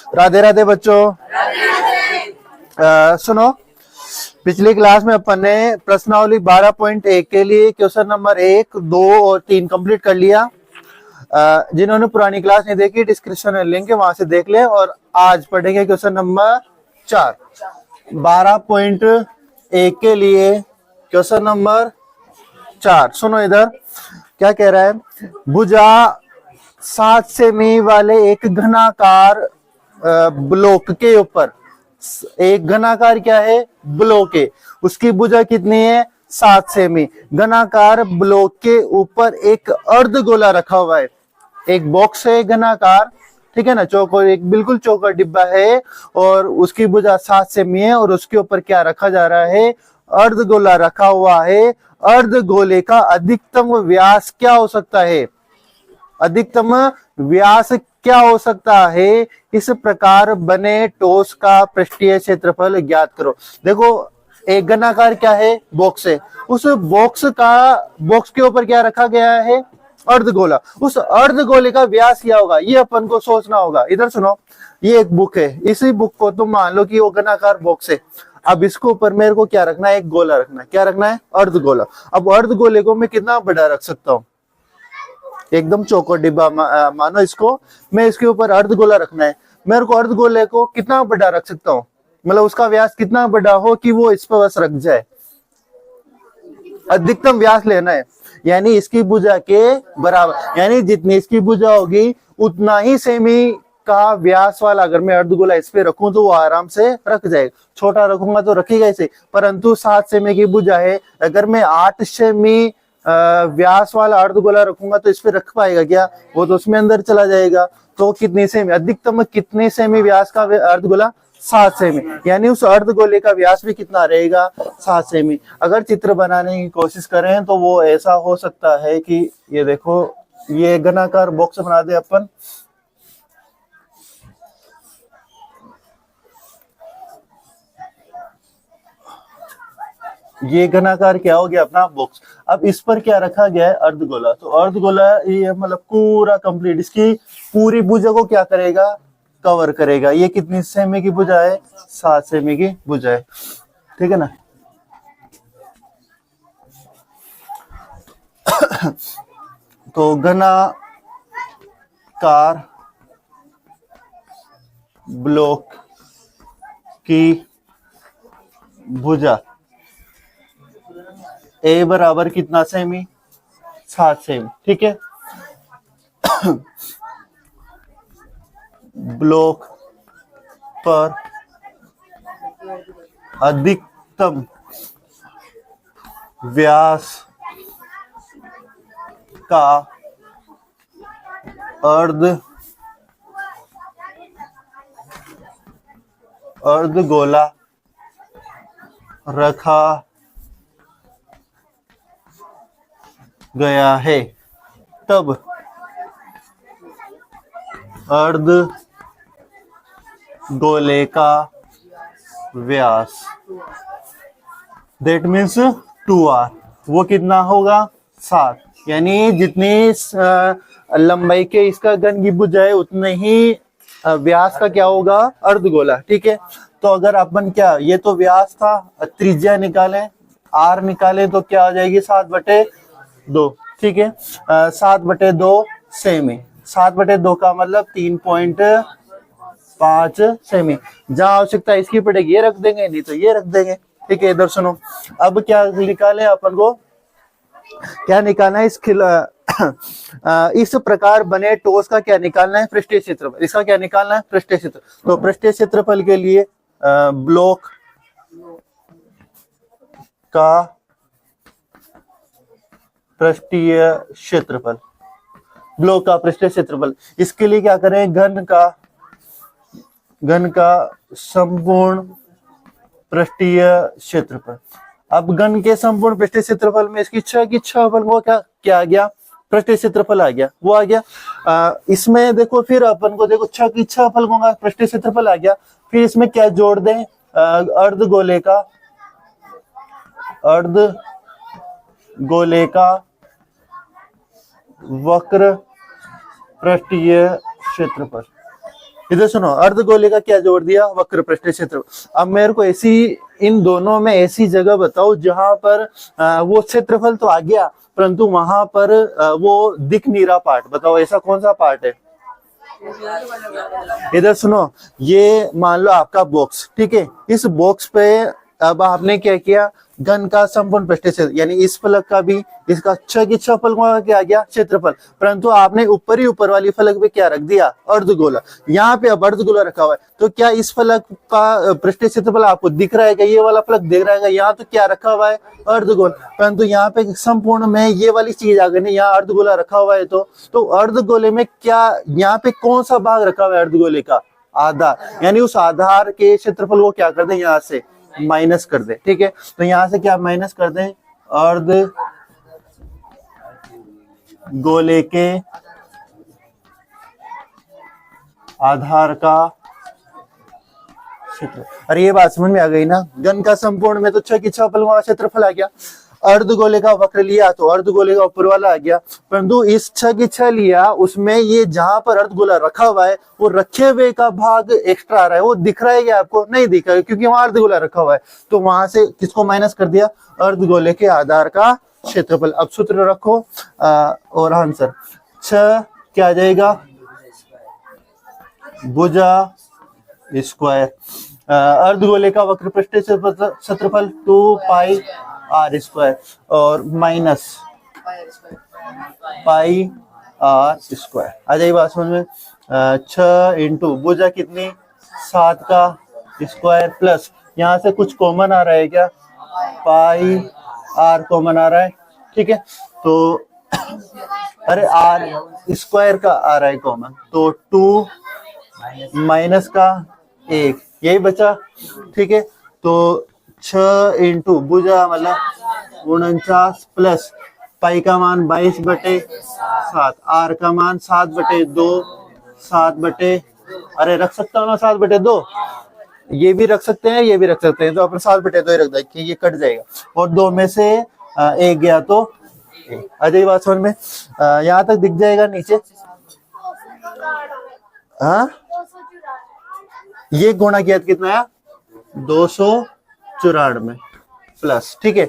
राधे राधे बच्चों। सुनो, पिछली क्लास में अपन ने प्रश्नावली 12.1 के लिए क्वेश्चन नंबर 1, 2 और 3 कंप्लीट कर लिया। जिन्होंने पुरानी क्लास नहीं देखी, डिस्क्रिप्शन में लिंक है, वहां से देख ले। और आज पढ़ेंगे क्वेश्चन नंबर 4, 12.1 के लिए क्वेश्चन नंबर 4। सुनो इधर क्या कह रहा है। भुजा 7 सेमी वाले एक घनाकार ब्लॉक के ऊपर, एक घनाकार क्या है, ब्लॉक है, उसकी भुजा कितनी है, 7 सेमी। घनाकार ब्लॉक के ऊपर एक अर्धगोला रखा हुआ है। एक बॉक्स है घनाकार, ठीक है ना, चौकोर, एक बिल्कुल चौकोर डिब्बा है और उसकी भुजा 7 सेमी है और उसके ऊपर क्या रखा जा रहा है, अर्धगोला रखा हुआ है। अर्धगोले का अधिकतम व्यास क्या हो सकता है, अधिकतम व्यास क्या हो सकता है, इस प्रकार बने ठोस का पृष्ठीय क्षेत्रफल ज्ञात करो। देखो, एक घनाकार क्या है, बॉक्स है, उस बॉक्स के ऊपर क्या रखा गया है, अर्धगोला। उस अर्धगोले का व्यास क्या होगा, ये अपन को सोचना होगा। इधर सुनो, ये एक बुक है, इसी बुक को तुम मान लो कि वो घनाकार बॉक्स है। अब इसके ऊपर मेरे को क्या रखना है, एक गोला रखना है। क्या रखना है, अर्धगोला। अब अर्धगोले को मैं कितना बड़ा रख सकता हूँ, एकदम चौकोर डिब्बा मानो इसको, मैं इसके ऊपर अर्धगोला रखना है। मेरे को अर्धगोले को कितना बड़ा रख सकता हूँ, मतलब उसका व्यास कितना बड़ा हो कि वो इस पर बस रख जाए। अधिकतम व्यास लेना है, यानी इसकी भुजा के बराबर, यानी जितनी इसकी भुजा होगी उतना ही सेमी का व्यास वाला अगर मैं अर्धगोला इस पे रखूं तो वो आराम से रख जाएगा। छोटा रखूंगा तो रखेगा इसे, परंतु 7 सेमी की भुजा है, अगर मैं 8 सेमी व्यास वाला अर्धगोला रखूंगा तो इस पे रख पाएगा क्या, वो तो उसमें अंदर चला जाएगा। तो कितनी सेमी, अधिकतम कितने सेमी व्यास का अर्धगोला, 7 सेमी, यानी उस अर्धगोले का व्यास भी कितना रहेगा, 7 सेमी। अगर चित्र बनाने की कोशिश करें तो वो ऐसा हो सकता है कि ये देखो, ये घनाकार बॉक्स बना दे अपन, ये घनाकार क्या हो गया अपना बॉक्स। अब इस पर क्या रखा गया है, अर्धगोला। तो अर्धगोला ये मतलब पूरा कंप्लीट इसकी पूरी भुजा को क्या करेगा, कवर करेगा। ये कितनी सेमी की भुजा है, 7 सेमी की भुजा है, ठीक है ना। तो घनाकार ब्लॉक की भुजा ए बराबर कितना सेमी, 7 सेमी, ठीक है। ब्लॉक पर अधिकतम व्यास का अर्धगोला रखा गया है, तब अर्धगोले का व्यास, दैट मीन्स 2r, वो कितना होगा, 7। यानी जितनी लंबाई के इसका घन की भुजा है उतने ही व्यास का क्या होगा, अर्धगोला, ठीक है। तो अगर अपन क्या, ये तो व्यास था, त्रिज्या निकालें, r निकालें तो क्या आ जाएगी, 7/2, ठीक है। 7/2 सेमी, 7/2 का मतलब 3.5 सेमी। जहां आवश्यकता इसकी पड़ेगी ये रख देंगे, नहीं तो ये रख देंगे, ठीक है। इधर सुनो, अब क्या निकाले अपन को, क्या निकालना है, इस प्रकार बने ठोस का क्या निकालना है, पृष्ठीय क्षेत्रफल। इसका क्या निकालना है, पृष्ठीय क्षेत्र। तो पृष्ठीय क्षेत्रफल के लिए ब्लॉक का पृष्ठीय क्षेत्रफल, ब्लॉक का पृष्ठीय क्षेत्रफल, इसके लिए क्या करें, घन का संपूर्ण पृष्ठीय क्षेत्रफल। अब घन के संपूर्ण पृष्ठीय क्षेत्रफल में इसकी छेदफल को क्या आ गया, पृष्ठीय क्षेत्रफल आ गया, वो आ गया। इसमें देखो फिर अपन को देखो छेदफल का पृष्ठीय क्षेत्रफल आ गया। फिर इसमें क्या जोड़ दें, अर्धगोले का वक्र पृष्ठीय क्षेत्रफल, इधर सुनो, अर्धगोले का क्या जोड़ दिया, वक्र पृष्ठीय क्षेत्र। अब मेरे को ऐसी, इन दोनों में ऐसी जगह बताओ जहां पर वो क्षेत्रफल तो आ गया परंतु वहां पर वो दिख नहीं रहा पार्ट, बताओ ऐसा कौन सा पार्ट है। इधर सुनो, ये मान लो आपका बॉक्स, ठीक है, इस बॉक्स पे अब आपने क्या किया, घन का संपूर्ण पृष्ठीय क्षेत्र, यानी इस फलक का भी, इसका छह की छह फलकों का क्या गया, क्षेत्रफल, परंतु आपने ऊपर ही ऊपर वाली फलक पे क्या रख दिया, अर्धगोला। यहाँ पे अब अर्धगोला रखा हुआ है, तो क्या इस फलक का पृष्ठीय क्षेत्रफल आपको दिख रहा है क्या, ये वाला फलक दिख रहा है, यहाँ तो क्या रखा हुआ है, अर्धगोल, परंतु यहाँ पे संपूर्ण में ये वाली चीज आ गई, यहाँ अर्धगोला रखा हुआ है, तो अर्धगोले में क्या, यहाँ पे कौन सा भाग रखा हुआ है अर्धगोले का, आधार, यानी उस आधार के क्षेत्रफल को क्या कर दे, यहाँ से माइनस कर दे, ठीक है। तो यहां से क्या माइनस कर दें, अर्ध गोले के आधार का क्षेत्र। अरे ये बात समझ में आ गई ना, घन का संपूर्ण में तो छह की छह फलकों का क्षेत्रफल आ गया, अर्धगोले का वक्र लिया तो अर्धगोले का ऊपर वाला आ गया, परंतु इस छह की छह लिया उसमें ये जहां पर अर्धगोला रखा हुआ है वो रखे हुए का भाग एक्स्ट्रा आ रहा है, वो दिख रहा है क्या आपको, नहीं दिख रहा है क्योंकि वहां अर्धगोला रखा हुआ है, तो वहां से किसको माइनस कर दिया, अर्धगोले के आधार का क्षेत्रफल। अब सूत्र रखो और आंसर, छह क्या आ जाएगा, भुजा स्क्वायर, अर्धगोले का वक्र पृष्ठीय क्षेत्रफल 2 पाई आर स्क्वायर और माइनस पाई आर स्क्वायर। आ जाइए बात समझ में, 6 इंटू भुजा कितनी 7 का स्क्वायर प्लस यहाँ से कुछ कॉमन आ रहा है क्या, पाई आर कॉमन आ रहा है, ठीक है, तो अरे आर स्क्वायर का आ रहा है कॉमन, तो 2 माइनस का 1 यही बचा, ठीक है, तो 6 इंटू भुजा मतलब 49 प्लस पाई का मान 22/7, आर का मान 7/2, 7/, अरे रख सकता हूँ ना 7/2, ये भी रख सकते हैं ये भी रख सकते हैं, तो अपन 7/2 ही रख दें कि ये कट जाएगा, और 2 में से 1 गया तो अजय बात समझ में, यहाँ तक दिख जाएगा नीचे, हाँ ये गुणा किया कितना है 294 प्लस, ठीक है,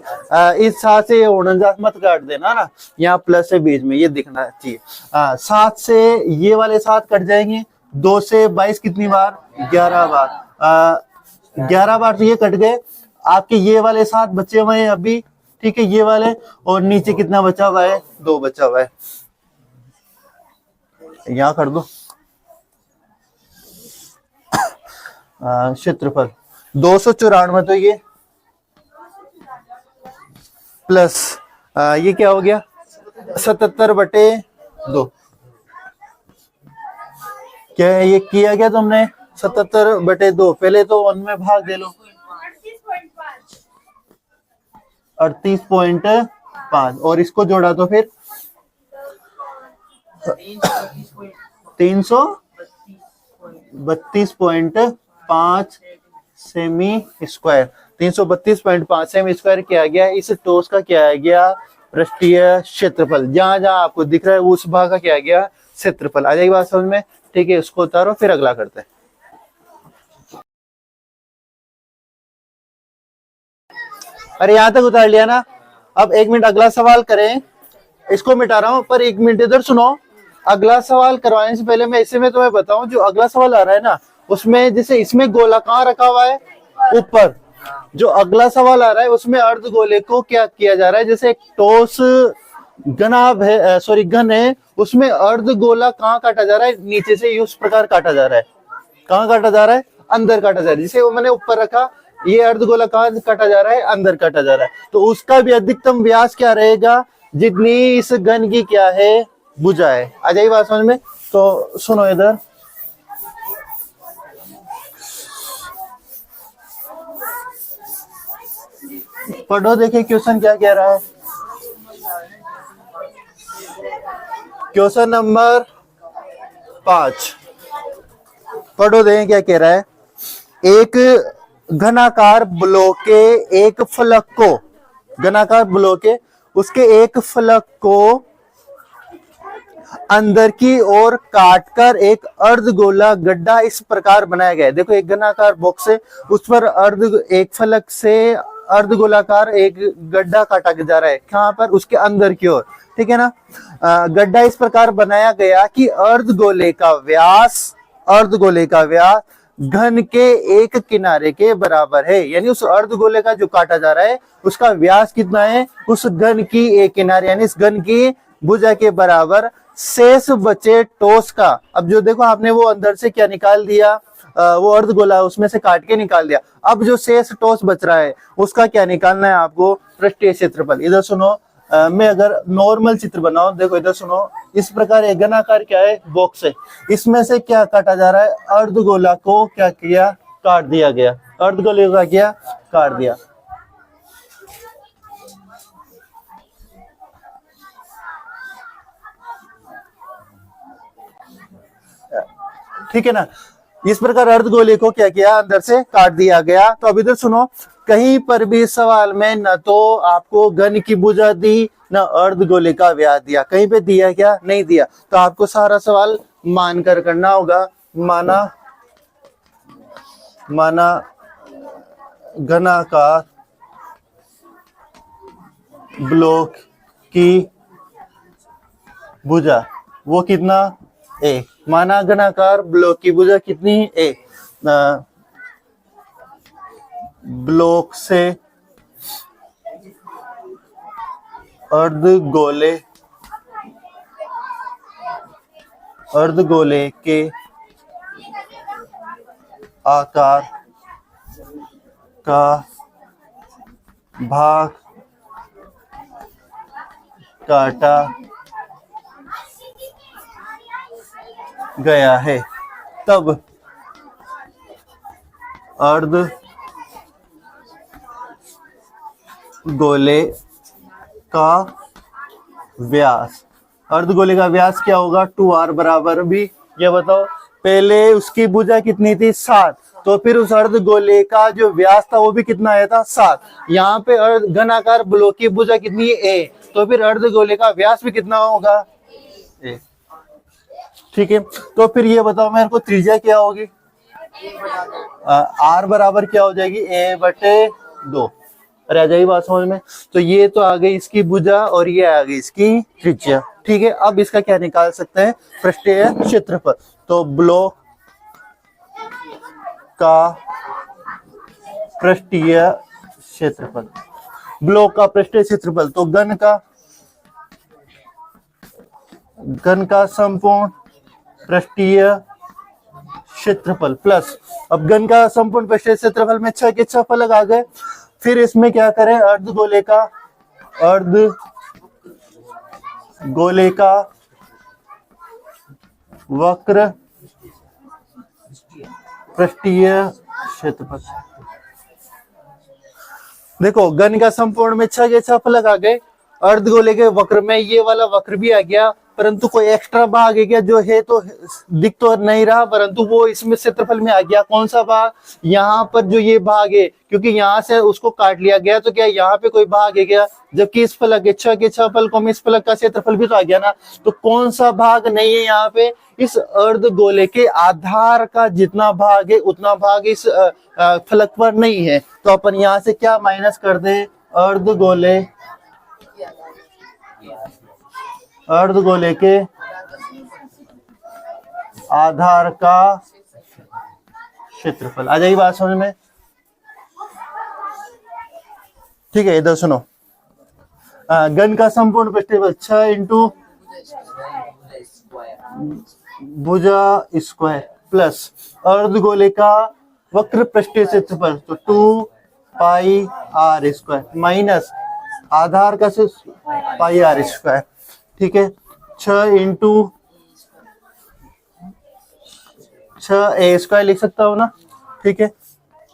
इस 7 से 49 मत काट देना ना, यहाँ प्लस है बीच में, ये दिखना चाहिए, 7 से ये वाले 7 कट जाएंगे, 2 से 22 कितनी बार 11 बार, 11 बार तो ये कट गए, आपके ये वाले 7 बचे हुए हैं अभी, ठीक है, ये वाले, और नीचे कितना बचा हुआ है 2 बचा हुआ है, यहाँ कर दो, क्षेत्रफल 294 तो ये प्लस ये क्या हो गया 77/2, क्या ये किया क्या तुमने 77/2, पहले तो 1 में भाग दे लो, 38.5 और इसको जोड़ा तो फिर 332.5 सेमी स्क्वायर, 332.5 सेमी स्क्वायर किया गया, इस टोस का क्या गया पृष्ठीय क्षेत्रफल, जहां जहां आपको दिख रहा है उस भाग का क्या गया क्षेत्रफल। आ जाएगी बात समझ में, ठीक है, इसको उतारो फिर अगला करते हैं। अरे यहां तक उतार लिया ना, अब 1 मिनट अगला सवाल करें, इसको मिटा रहा हूं पर 1 मिनट इधर सुनो, अगला सवाल करवाने से पहले मैं इसमें तुम्हें बताऊं, जो अगला सवाल आ रहा है ना उसमें जैसे इसमें गोला कहाँ रखा हुआ है ऊपर, जो अगला सवाल आ रहा है उसमें अर्धगोले को क्या किया जा रहा है, जैसे एक टोस घनाभ है, सॉरी घन है, उसमें अर्धगोला कहाँ काटा जा रहा है, नीचे से उस प्रकार काटा जा रहा है, कहाँ काटा जा रहा है अंदर काटा जा रहा है, जिसे वो मैंने ऊपर रखा, ये अर्धगोला कहाँ काटा जा रहा है अंदर काटा जा रहा है, तो उसका भी अधिकतम व्यास क्या रहेगा जितनी इस घन की क्या है भुजा है। आ जाइए बात समझ में, तो सुनो इधर, पढ़ो देखे क्वेश्चन क्या कह रहा है, क्वेश्चन नंबर 5 पढ़ो देखें क्या कह रहा है, एक घनाकार ब्लॉक के एक फलक को, घनाकार ब्लॉक के उसके एक फलक को अंदर की ओर काटकर एक अर्धगोला गड्ढा इस प्रकार बनाया गया है। देखो एक घनाकार बॉक्स है, उस पर एक फलक से अर्धगोलाकार एक गड्ढा काटा जा रहा है, कहां पर, उसके अंदर की ओर, ठीक है ना। गड्ढा इस प्रकार बनाया गया कि अर्धगोले का व्यास घन के एक किनारे के बराबर है। यानी उस अर्धगोले का जो काटा जा रहा है उसका व्यास कितना है, उस घन की एक किनारे यानी इस घन की भुजा के बराबर शेष बचे ठोस का। अब जो देखो आपने वो अंदर से क्या निकाल दिया, वो अर्धगोला उसमें से काट के निकाल दिया। अब जो शेष ठोस बच रहा है उसका क्या निकालना है आपको, पृष्ठीय क्षेत्रफल। इधर सुनो, मैं अगर नॉर्मल चित्र बनाऊं, देखो इधर सुनो, इस प्रकार एक घनाकार क्या है, बॉक्स है, इसमें से क्या काटा जा रहा है, अर्धगोला को क्या किया, काट दिया गया, अर्धगोले को क्या काट दिया। ठीक है ना, इस प्रकार अर्धगोले को क्या किया, अंदर से काट दिया गया। तो अब इधर सुनो, कहीं पर भी सवाल में न तो आपको घन की भुजा दी न अर्धगोले का व्यास दिया, कहीं पे दिया क्या, नहीं दिया। तो आपको सारा सवाल मानकर करना होगा। माना घनाकार ब्लॉक की भुजा वो कितना, ए। माना घनाकार ब्लॉक की भुजा कितनी, ए। ब्लॉक से अर्धगोले के आकार का भाग काटा गया है, तब अर्धगोले का व्यास, अर्धगोले का व्यास क्या होगा, 2r बराबर भी, ये बताओ, पहले उसकी भुजा कितनी थी, 7, तो फिर उस अर्धगोले का जो व्यास था वो भी कितना आया था, 7। यहाँ पे घनाकार ब्लॉक की भुजा कितनी है, a, तो फिर अर्धगोले का व्यास भी कितना होगा, a। ठीक है, तो फिर ये बताओ मेरे को त्रिज्या क्या होगी, r बराबर क्या हो जाएगी, a/2। अरे आ जाएगी बात समझ में। तो ये तो आ गई इसकी भुजा और ये आ गई इसकी त्रिज्या। ठीक है, अब इसका क्या निकाल सकते हैं, पृष्ठीय क्षेत्रफल। तो ब्लॉक का पृष्ठीय क्षेत्रफल, ब्लॉक का पृष्ठीय क्षेत्रफल, तो घन का संपूर्ण पृष्ठीय क्षेत्रफल प्लस, अब घन का संपूर्ण पृष्ठीय क्षेत्रफल में 6 के 6 फलक आ गए। फिर इसमें क्या करें, अर्धगोले का वक्र पृष्ठीय क्षेत्रफल। देखो घन का संपूर्ण में 6 के 6 फलक आ गए, अर्धगोले के वक्र में ये वाला वक्र भी आ गया, परंतु कोई एक्स्ट्रा भाग है क्या, जो है तो दिख तो नहीं रहा, परंतु वो इसमें क्षेत्रफल में आ गया। कौन सा भाग, यहाँ पर जो ये भाग है, क्योंकि यहाँ से उसको काट लिया गया, तो क्या यहाँ पे कोई भाग है क्या, जबकि इस फलक के 6 के 6 फलकों में इस फलक का क्षेत्रफल भी तो आ गया ना। तो कौन सा भाग नहीं है यहाँ पे, इस अर्धगोले के आधार का जितना भाग है उतना भाग इस फलक पर नहीं है। तो अपन यहाँ से क्या माइनस कर दे, अर्धगोले के आधार का क्षेत्रफल। आ जाएगी बात समझ में। ठीक है, इधर सुनो, घन का संपूर्ण पृष्ठफल 6 इंटू भुजा स्क्वायर प्लस अर्धगोले का वक्र पृष्ठीय क्षेत्रफल, तो 2 पाई r स्क्वायर माइनस आधार का से पाई r स्क्वायर। ठीक है, 6 इंटू 6a स्क्वायर लिख सकता हूं ना। ठीक है,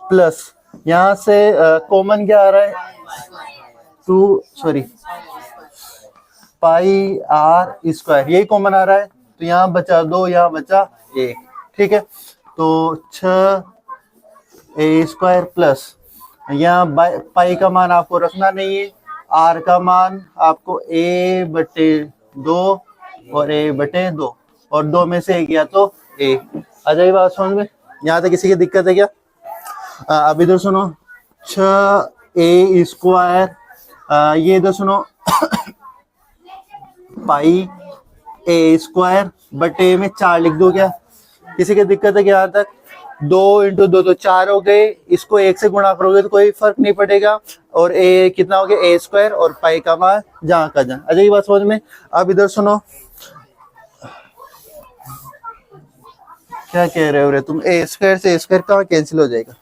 प्लस यहां से कॉमन क्या आ रहा है, पाई r स्क्वायर, यही कॉमन आ रहा है, तो यहाँ बचा 2, यहाँ बचा 1। ठीक है, तो 6a स्क्वायर प्लस यहाँ पाई का मान आपको रखना नहीं है, r का मान आपको a/2 और a बटे 2, और 2 में से 1 गया तो a। आ जाएगी बात समझ में? यहाँ तक किसी की दिक्कत है क्या? अब इधर सुनो, 6a स्क्वायर, ये इधर सुनो पाई a स्क्वायर बटे में 4 लिख दो क्या? किसी की दिक्कत है क्या यहाँ तक? 2 इंटू 2 तो 4 हो गए, इसको 1 से गुणा करोगे तो कोई फर्क नहीं पड़ेगा, और a कितना हो गया? a स्क्वायर, और पाई का मान जहाँ का जहाँ। अच्छा ये बात समझ में? अब इधर सुनो, क्या कह रहे हो रे तुम? a स्क्वायर से a स्क्वायर कहाँ कैंसिल हो जाएगा?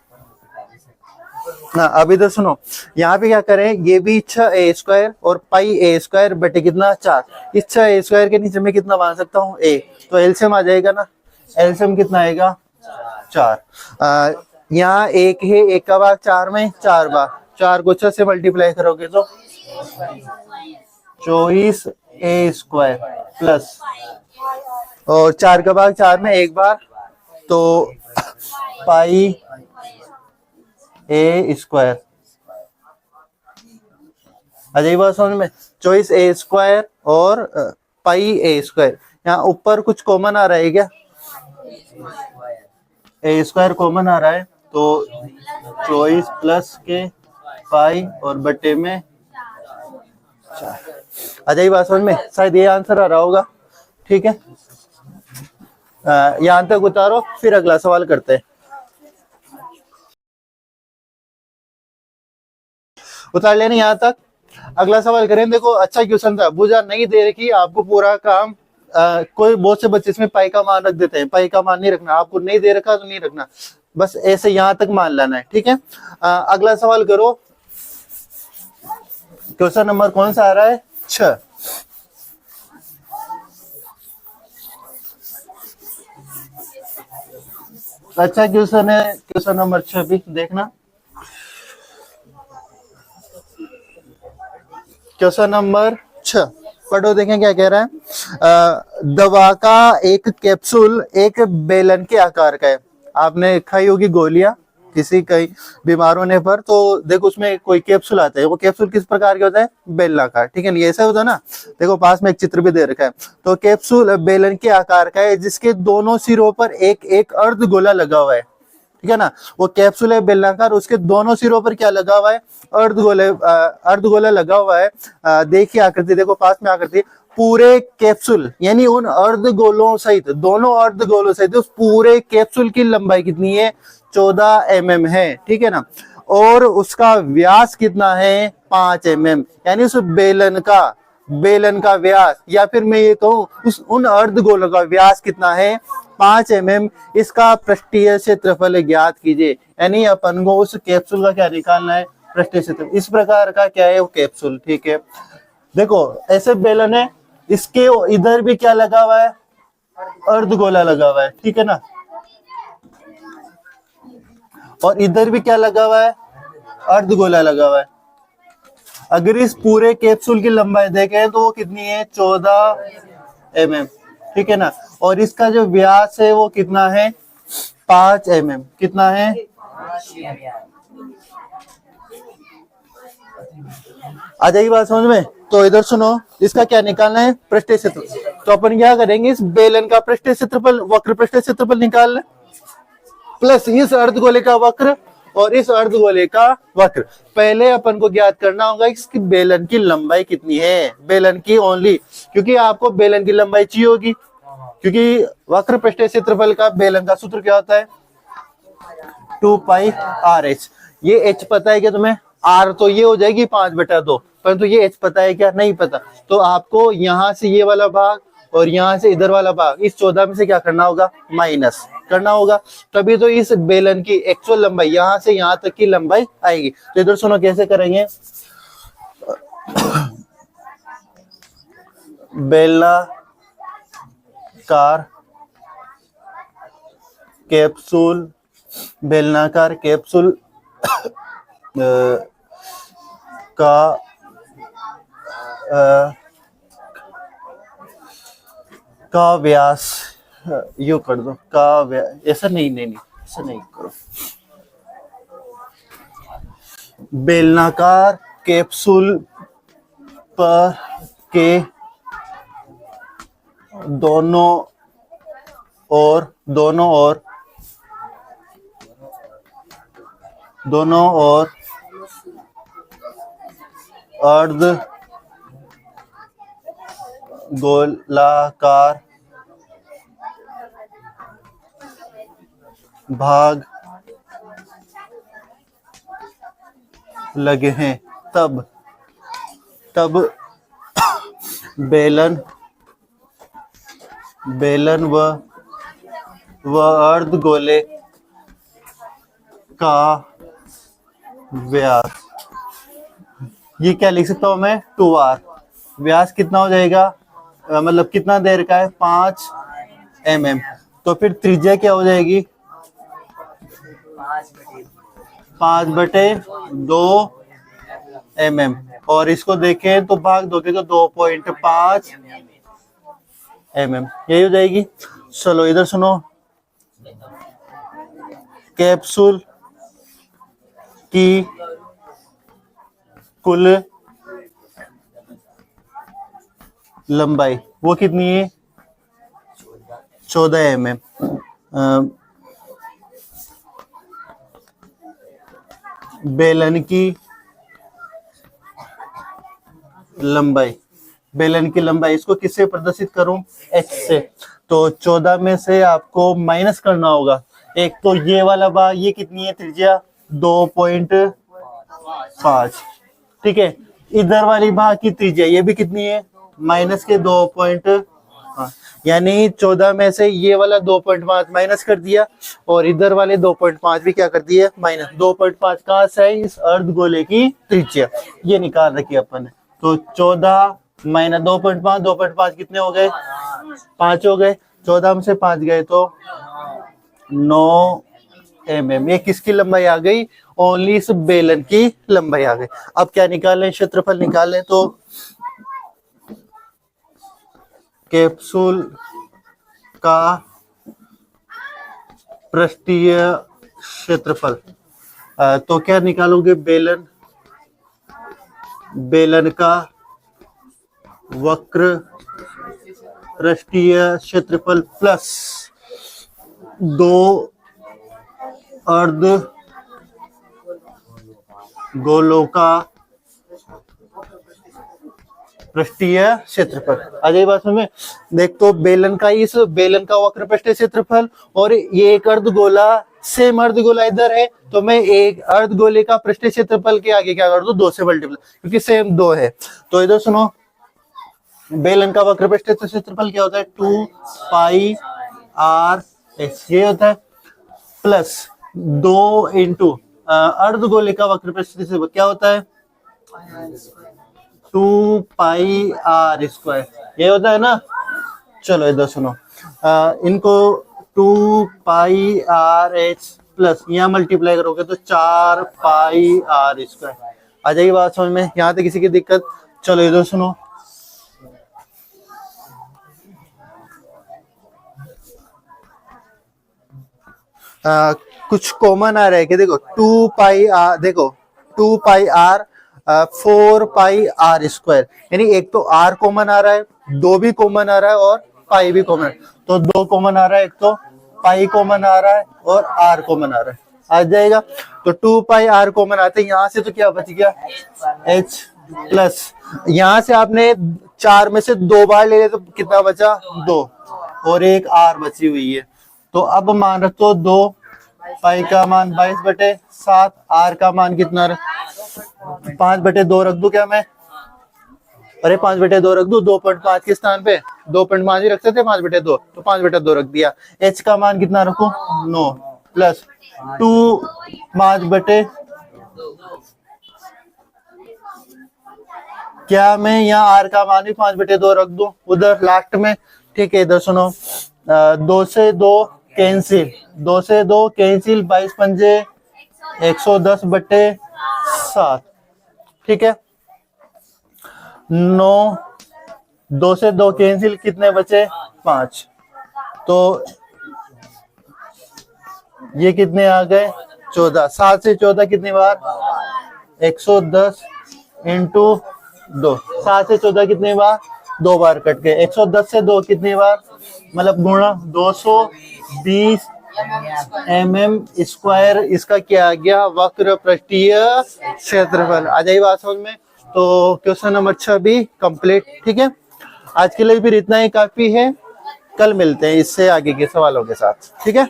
हाँ अब इधर सुनो, यहाँ पे क्या करें, ये भी 6a स्क्वायर और पाई a स्क्वायर बटे कितना? 4। इस 6a स्क्वायर के नीचे में कितना मान सकता हूँ? a, तो एलसीएम आ जाएगा ना। एलसीएम कितना आएगा? 4। यहाँ 1 है, 1 का भाग 4 में 4 बार, 4 को 6 से मल्टीप्लाई करोगे तो 24a स्क्वायर प्लस, और 4 का भाग 4 में 1 बार, तो पाई a स्क्वायर। अच्छा ये बात समझ में? 24a स्क्वायर और पाई a स्क्वायर। यहाँ ऊपर कुछ कॉमन आ रहा है क्या? a स्क्वायर कॉमन आ रहा है, तो 24 प्लस के पाई और बटे में 4। अच्छा ये बात समझ में? शायद ये आंसर आ रहा होगा। ठीक है, यहाँ तक उतारो, फिर अगला सवाल करते हैं। उतार लेने यहाँ तक, अगला सवाल करें। देखो अच्छा क्वेश्चन था, भुजा नहीं दे रखी, आपको पूरा काम कोई बहुत से बच्चे इसमें पाई का मान रख देते हैं, पाई का मान नहीं रखना, आपको नहीं दे रखा तो नहीं रखना, बस ऐसे यहाँ तक मान लेना है। ठीक है, अगला सवाल करो। क्वेश्चन नंबर कौन सा आ रहा है? 6। अच्छा क्वेश्चन है, क्वेश्चन नंबर 6 भी देखना। क्वेश्चन नंबर 6 पढ़ो, देखें क्या कह रहा है। दवा का एक कैप्सूल एक बेलन के आकार का है। आपने खाई होगी गोलियां किसी कई बीमार होने पर, तो देखो उसमें कोई कैप्सूल आता है, वो कैप्सूल किस प्रकार का होता है? बेलनाकार। ठीक है ना, ये ऐसा होता है ना। देखो पास में एक चित्र भी दे रखा है। तो कैप्सूल बेलन के आकार का है, जिसके दोनों सिरों पर एक एक अर्धगोला लगा हुआ है। ठीक है ना, वो कैप्सूल है बेलनाकार, उसके दोनों सिरों पर क्या लगा हुआ है? अर्धगोला लगा हुआ है। देखिए आकृति, देखो पास में आकृति, पूरे कैप्सूल यानी उन अर्धगोलों सहित, दोनों अर्धगोलों सहित उस पूरे कैप्सूल की लंबाई कितनी है? 14 mm है। ठीक है ना, और उसका व्यास कितना है? 5 mm। यानी उस बेलन का व्यास, या फिर मैं ये कहूं उस उन अर्धगोलों का व्यास कितना है? 5 mm। इसका पृष्ठीय क्षेत्रफल ज्ञात कीजिए। यानी अपन को उस कैप्सूल का क्या निकालना है? पृष्ठीय क्षेत्रफल। इस प्रकार का क्या है वो कैप्सूल। ठीक है, देखो ऐसे बेलन है, इसके इधर भी क्या लगा हुआ है? अर्धगोला लगा हुआ है। ठीक है ना, और इधर भी क्या लगा हुआ है? अर्धगोला लगा हुआ है। अगर इस पूरे कैप्सूल की लंबाई देखें तो वो कितनी है? 14 mm। ठीक है ना, और इसका जो व्यास है वो कितना है? 5 mm। कितना है? आ जाएगी बात समझ में? तो इधर सुनो, इसका क्या निकालना है? पृष्ठीय क्षेत्रफल। तो अपन क्या करेंगे, इस बेलन का पृष्ठीय क्षेत्रफल, वक्र पृष्ठीय क्षेत्रफल निकालना, प्लस इस अर्धगोले का वक्र और इस अर्धगोले का वक्र। पहले अपन को ज्ञात करना होगा इसकी बेलन की लंबाई कितनी है, बेलन की ओनली, क्योंकि आपको बेलन की लंबाई चाहिए होगी, क्योंकि वक्र पृष्ठीय क्षेत्रफल का बेलन का सूत्र क्या होता है? 2 पाई RH। ये h पता है क्या तुम्हें? r तो ये हो जाएगी 5/2, परंतु ये h पता है क्या? नहीं पता। तो आपको यहाँ से ये वाला भाग और यहाँ से इधर वाला भाग, इस 14 में से क्या करना होगा? माइनस करना होगा, तभी तो इस बेलन की एक्चुअल लंबाई यहाँ से यहाँ तक की लंबाई आएगी। तो इधर सुनो कैसे करेंगे। बेलनाकार कैप्सूल, बेलनाकार कैप्सूल का व्यास, यू कर दो, का व्यास, ऐसा नहीं, ऐसा नहीं करो। बेलनाकार कैप्सूल पर के दोनों ओर अर्ध गोलाकार भाग लगे हैं, तब बेलन व अर्ध गोले का व्यास, ये क्या लिख सकता हूं मैं, 2r। व्यास कितना हो जाएगा, मतलब कितना देर का है, 5 mm। तो फिर त्रिज्या क्या हो जाएगी, 5/2 mm। और इसको देखें तो भाग दोगे तो 2.5 mm, यही हो जाएगी। चलो इधर सुनो, कैप्सूल की कुल लंबाई वो कितनी है, 14 mm। बेलन की लंबाई इसको किससे प्रदर्शित करूं, h से। तो 14 में से आपको माइनस करना होगा, एक तो ये वाला भाग, ये कितनी है त्रिज्या, 2.5, ठीक है। इधर वाली भाग की त्रिज्या ये भी कितनी है, माइनस के 2.5, यानी 14 में से ये वाला 2.5 माइनस कर दिया, और इधर वाले 2.5 भी क्या कर दिया, माइनस। 2.5 कहाँ से है, इस अर्धगोले की त्रिज्या, ये निकाल रखी अपन ने। तो 14 माइनस 2.5, 2.5 कितने हो गए, 5 हो गए। 14 में से 5 गए तो 9 mm। ये किसकी लंबाई आ गई, ओनली इस बेलन की लंबाई आ गई। अब क्या निकालें, क्षेत्रफल निकालें। तो कैप्सूल का पृष्ठीय क्षेत्रफल, तो क्या निकालोगे, बेलन का वक्र पृष्ठीय क्षेत्रफल प्लस 2 अर्ध गोलों का पृष्ठीय क्षेत्रफल। आ जाइए बात में, देख तो बेलन का वक्र पृष्ठीय क्षेत्रफल, और ये एक अर्धगोला, सेम अर्धगोला इधर है, तो मैं एक अर्धगोले का पृष्ठीय क्षेत्रफल के आगे क्या कर दूं, 2 से मल्टीप्लाई, क्योंकि सेम 2 है। तो इधर सुनो, बेलन का वक्र पृष्ठीय क्षेत्रफल क्या होता है, 2πr/h, ये होता है, प्लस 2 इंटू अर्धगोले का वक्र पृष्ठीय क्षेत्रफल क्या होता है, 2πr², ये होता है ना। चलो इधर सुनो, इनको 2πr/h प्लस यहाँ मल्टीप्लाई करोगे तो 4πr²। आ जाएगी बात समझ में, यहाँ तक किसी की दिक्कत। चलो इधर सुनो, कुछ कॉमन आ रहा है कि देखो 2πr, देखो 2πr 4πr², यानी एक तो r कॉमन आ रहा है, 2 भी कॉमन आ रहा है और पाई भी कॉमन, तो 2 कॉमन आ रहा है, एक तो पाई कॉमन आ रहा है और r कॉमन आ रहा है, आ जाएगा। तो 2πr कॉमन आते हैं, यहाँ से तो क्या बच गया, h प्लस, यहाँ से आपने 4 में से 2 बार ले लिया तो कितना बचा, 2, और एक r बची हुई है। तो अब मान रखो 2, पाई का मान 22/7, r का मान कितना, 5/2 रख दूं क्या मैं, अरे 5/2 रख दूं, 2.5 के स्थान पे 2.5 ही रखते थे, 5/2, तो 5/2 रख दिया। h का मान कितना रखूं, 9, प्लस 2 5/, क्या मैं यहाँ r का मान भी 5/2 रख दूं उधर लास्ट में, ठीक है। इधर सुनो, 2 से 2 कैंसिल, 2 से 2 कैंसिल, 22 पंजे 110/7, ठीक है। 9, 2 से 2 कैंसिल, कितने बचे, 5, तो ये कितने आ गए, 14। 7 से 14 कितनी बार, 110 इंटू 2, 7 से 14 कितनी बार, 2 बार कट गए। 110 से 2 कितनी बार, मतलब गुणा 220 mm²। इसका क्या आ गया, वक्र पृष्ठीय क्षेत्रफल। आ जाइए बात समझ में। तो क्वेश्चन नंबर 6 भी कंप्लीट। ठीक है, आज के लिए फिर इतना ही काफी है। कल मिलते हैं इससे आगे के सवालों के साथ। ठीक है।